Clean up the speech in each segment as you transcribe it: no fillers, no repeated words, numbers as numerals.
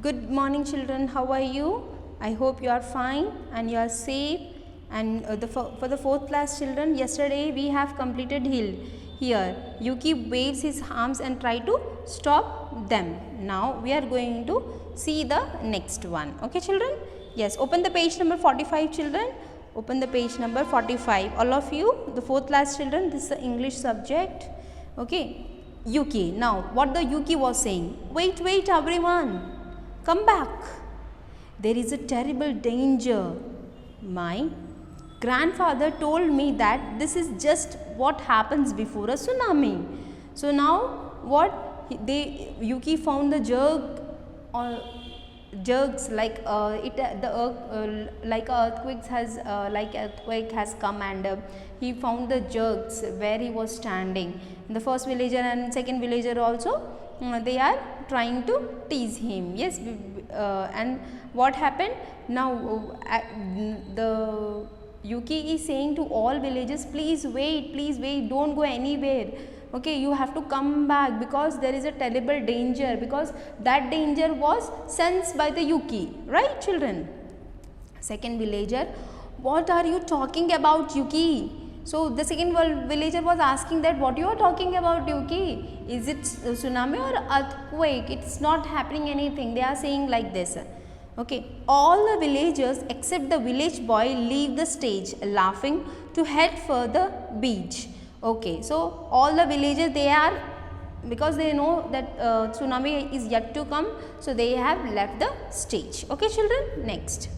Good morning children, how are you? I hope you are fine and you are safe. And for the 4th class children, yesterday we have completed hill. Here Yuki waves his arms and try to stop them. Now we are going to see the next one. Okay children? Yes, open the page number 45 children. Open the page number 45. All of you, the 4th class children, this is the English subject. Okay. Yuki. Now what the Yuki was saying? Wait everyone. Come back. There is a terrible danger. My grandfather told me that this is just what happens before a tsunami. So now what Yuki found the jugs like earthquake has come, and he found the jugs where he was standing. The first villager and second villager also they are trying to tease him. Yes, and what happened now? The Yuki is saying to all villagers, please wait, don't go anywhere. Okay, you have to come back because there is a terrible danger, because that danger was sensed by the Yuki, right children? Second villager, what are you talking about, Yuki? So the second villager was asking that what you are talking about, Yuki? Is it tsunami or earthquake? It's not happening anything. They are saying like this. Okay, all the villagers except the village boy leave the stage laughing to head for the beach. Okay, so all the villagers, they are, because they know that tsunami is yet to come, so they have left the stage. Okay children, next.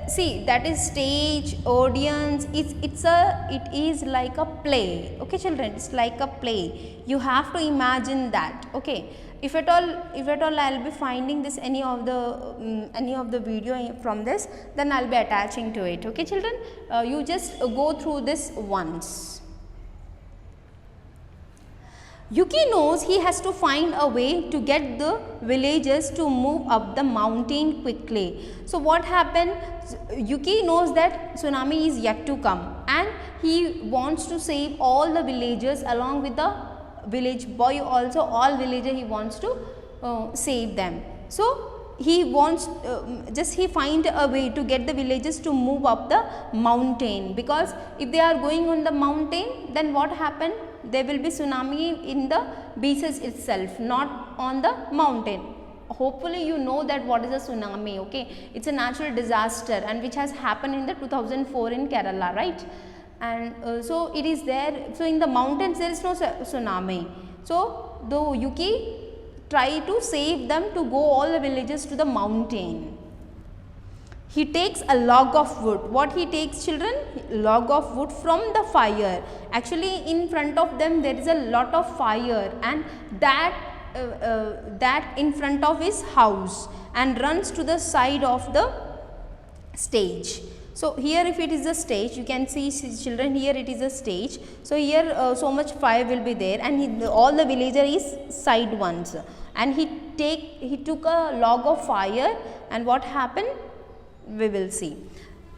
See, that is stage, audience, it is like a play. Okay children, it's like a play. You have to imagine that. Okay, if at all I'll be finding this any of the video from this, then I'll be attaching to it. Okay children, you just go through this once. Yuki knows he has to find a way to get the villagers to move up the mountain quickly. So what happened? Yuki knows that tsunami is yet to come, and he wants to save all the villagers along with the village boy also. All villagers he wants to save them. So he wants he find a way to get the villagers to move up the mountain, because if they are going on the mountain, then what happened? There will be tsunami in the beaches itself, not on the mountain. Hopefully you know that what is a tsunami. Okay, it's a natural disaster and which has happened in the 2004 in Kerala, right? And so it is there. So in the mountains there is no tsunami. So the Yuki try to save them to go all the villages to the mountain. He takes a log of wood. What he takes children? Log of wood from the fire. Actually in front of them there is a lot of fire, and that in front of his house, and runs to the side of the stage. So here if it is a stage, you can see children, here it is a stage. So here so much fire will be there, and all the villager is side ones, and he took a log of fire, and what happened? We will see.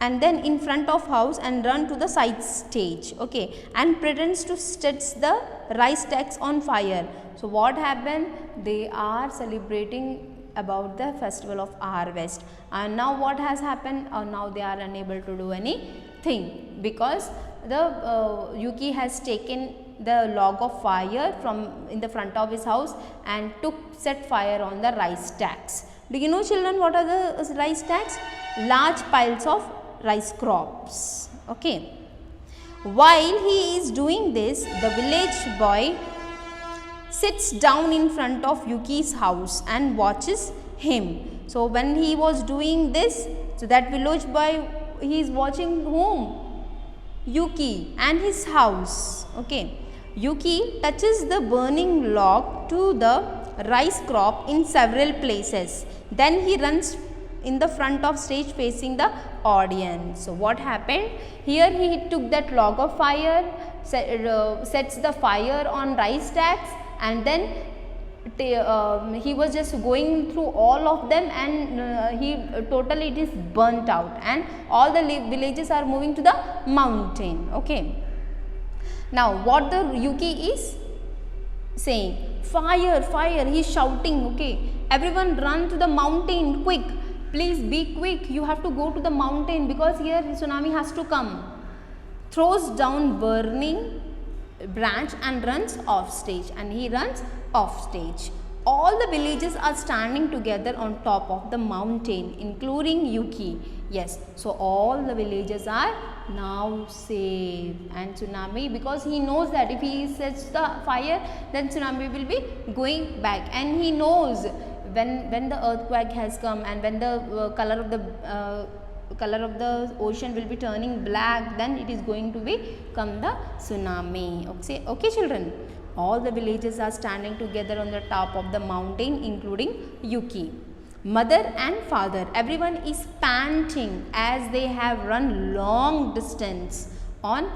And then in front of house and run to the side stage. Okay, and pretends to set the rice stacks on fire. So what happened? They are celebrating about the festival of harvest, and now what has happened? Now they are unable to do anything, because the Yuki has taken the log of fire from in the front of his house and set fire on the rice stacks. Do you know children what are the rice stacks? Large piles of rice crops. Okay. While he is doing this, the village boy sits down in front of Yuki's house and watches him. So when he was doing this, so that village boy, he is watching whom? Yuki and his house. Okay. Yuki touches the burning log to the rice crop in several places. Then he runs in the front of stage facing the audience. So what happened? Here he took that log of fire, sets the fire on rice stacks, and then he was just going through all of them, and totally it is burnt out, and all the villages are moving to the mountain. Okay. Now what the Yuki is saying? fire, fire, he is shouting. Okay, everyone run to the mountain, quick, please be quick, you have to go to the mountain because here tsunami has to come. Throws down burning branch and runs off stage, and he runs off stage. All the villagers are standing together on top of the mountain, including Yuki. Yes, so all the villagers are now safe, and tsunami, because he knows that if he sets the fire, then tsunami will be going back, and he knows when the earthquake has come and when the color of the ocean will be turning black, then it is going to become the tsunami. Okay children, all the villagers are standing together on the top of the mountain, including Yuki. Mother and father, everyone is panting as they have run long distance on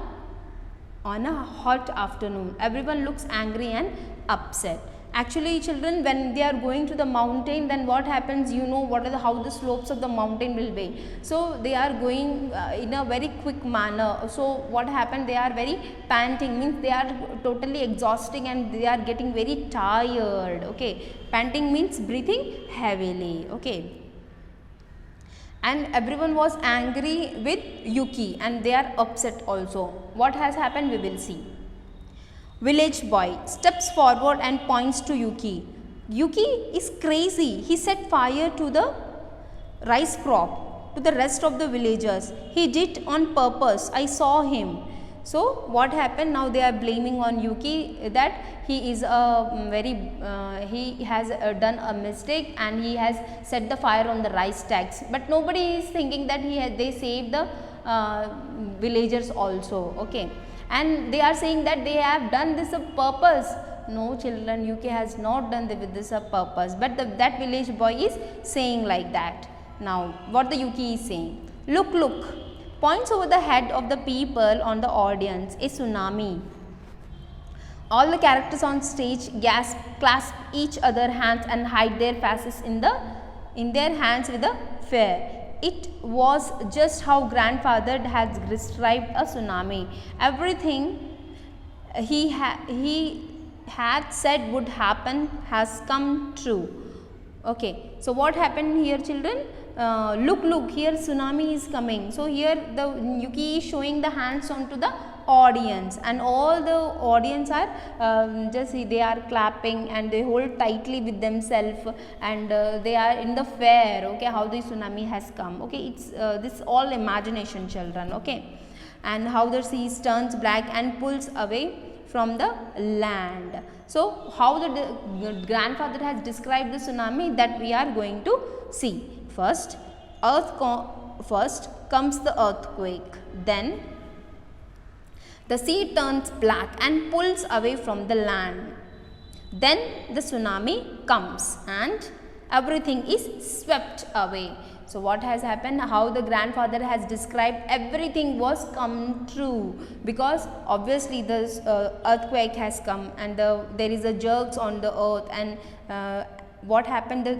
a hot afternoon. Everyone looks angry and upset. Actually children, when they are going to the mountain, then what happens, you know what are how the slopes of the mountain will be. So they are going in a very quick manner. So what happened, they are very panting, means they are totally exhausting and they are getting very tired. Okay, panting means breathing heavily. Okay, and everyone was angry with Yuki and they are upset also. What has happened, we will see. Village boy steps forward and points to Yuki. Yuki is crazy. He set fire to the rice crop to the rest of the villagers. He did on purpose. I saw him. So what happened? Now they are blaming on Yuki that he is he has done a mistake and he has set the fire on the rice stacks. But nobody is thinking that they saved the villagers also. Okay. And they are saying that they have done this on purpose. No children, Yuki has not done this on purpose, but that village boy is saying like that. Now what the Yuki is saying, look, look, points over the head of the people on the audience, a tsunami. All the characters on stage gasp, clasp each other hands and hide their faces in their hands with the fear. It was just how grandfather has described a tsunami. Everything he had said would happen has come true. Okay, so what happened here children? Look, look, here tsunami is coming. So here the Yuki is showing the hands onto the audience, and all the audience are they are clapping and they hold tightly with themselves, and they are in the fear. Okay, how the tsunami has come. Okay, it's this all imagination children. Okay, and how the sea turns black and pulls away from the land. So how the grandfather has described the tsunami, that we are going to see. First comes the earthquake, then the sea turns black and pulls away from the land. Then the tsunami comes and everything is swept away. So what has happened, how the grandfather has described, everything was come true, because obviously this earthquake has come and there is a jerks on the earth, and what happened,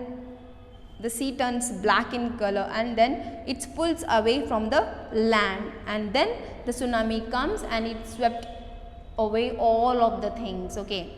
the sea turns black in color and then it pulls away from the land, and then the tsunami comes and it swept away all of the things. Okay,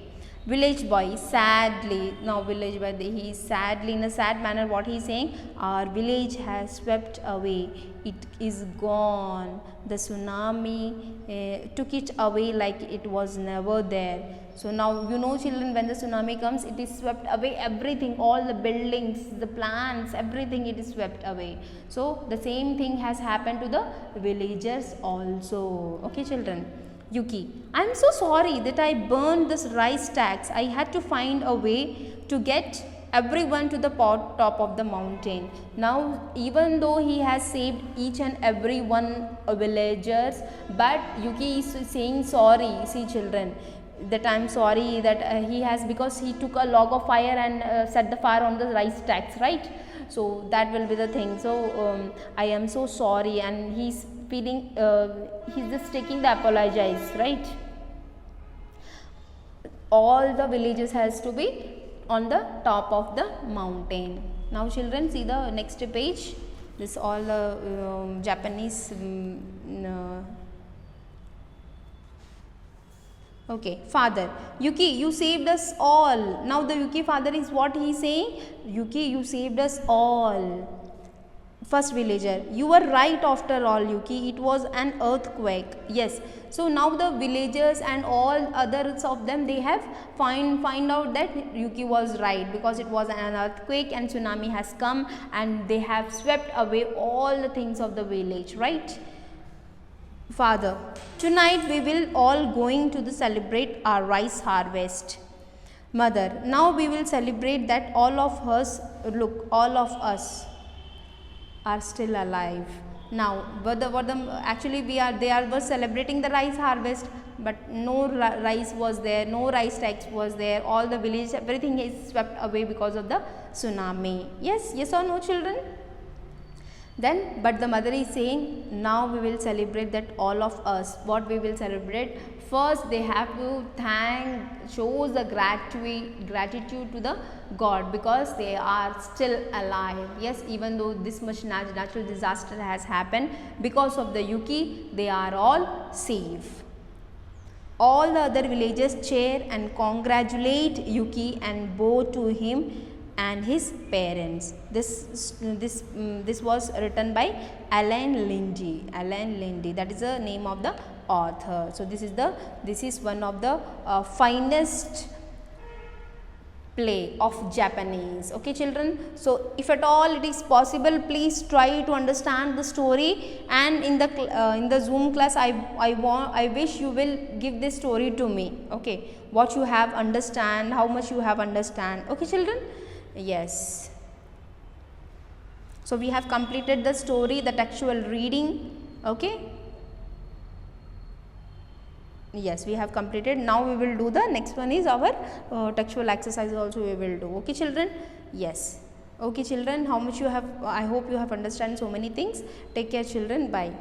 village boy sadly, now village boy, he is sadly, in a sad manner, what he is saying, our village has swept away, it is gone, the tsunami took it away like it was never there. So now you know children, when the tsunami comes, it is swept away everything, all the buildings, the plants, everything, it is swept away. So the same thing has happened to the villagers also. Okay children. Yuki, I am so sorry that I burned this rice stacks. I had to find a way to get everyone to the top of the mountain. Now even though he has saved each and every one villagers, but Yuki is saying sorry. See children, that I am sorry that he has, because he took a log of fire and set the fire on the rice stacks, right? So that will be the thing. So I am so sorry, and he's feeling, he's just taking the apologize, right? All the villages has to be on the top of the mountain. Now children, see the next page. This all the Japanese Okay, father, Yuki, you saved us all. Now the Yuki father is what he is saying? Yuki, you saved us all. First villager, you were right after all, Yuki, it was an earthquake. Yes, so now the villagers and all others of them, they have find out that Yuki was right, because it was an earthquake and tsunami has come and they have swept away all the things of the village, right? Father, tonight we will all going to celebrate our rice harvest. Mother, now we will celebrate that all of us, look, all of us are still alive. Now, actually they were celebrating the rice harvest, but no rice was there, no rice tax was there, all the village, everything is swept away because of the tsunami. Yes, yes or no, children? Then, but the mother is saying, now we will celebrate that all of us. What we will celebrate? First, they have to shows the gratitude to the God, because they are still alive. Yes, even though this much natural disaster has happened, because of the Yuki, they are all safe. All the other villagers cheer and congratulate Yuki and bow to him and his parents. This was written by Alan Lindy. Alan Lindy, that is the name of the author. So this is one of the finest play of Japanese. Okay, children. So if at all it is possible, please try to understand the story, and in the Zoom class, I wish you will give this story to me. Okay, what you have understand, how much you have understand. Okay, children. Yes. So we have completed the story, the textual reading. Okay. Yes, we have completed. Now we will do the next one is our textual exercise also we will do. Okay, children. Yes. Okay, children. How much you have? I hope you have understand so many things. Take care, children. Bye.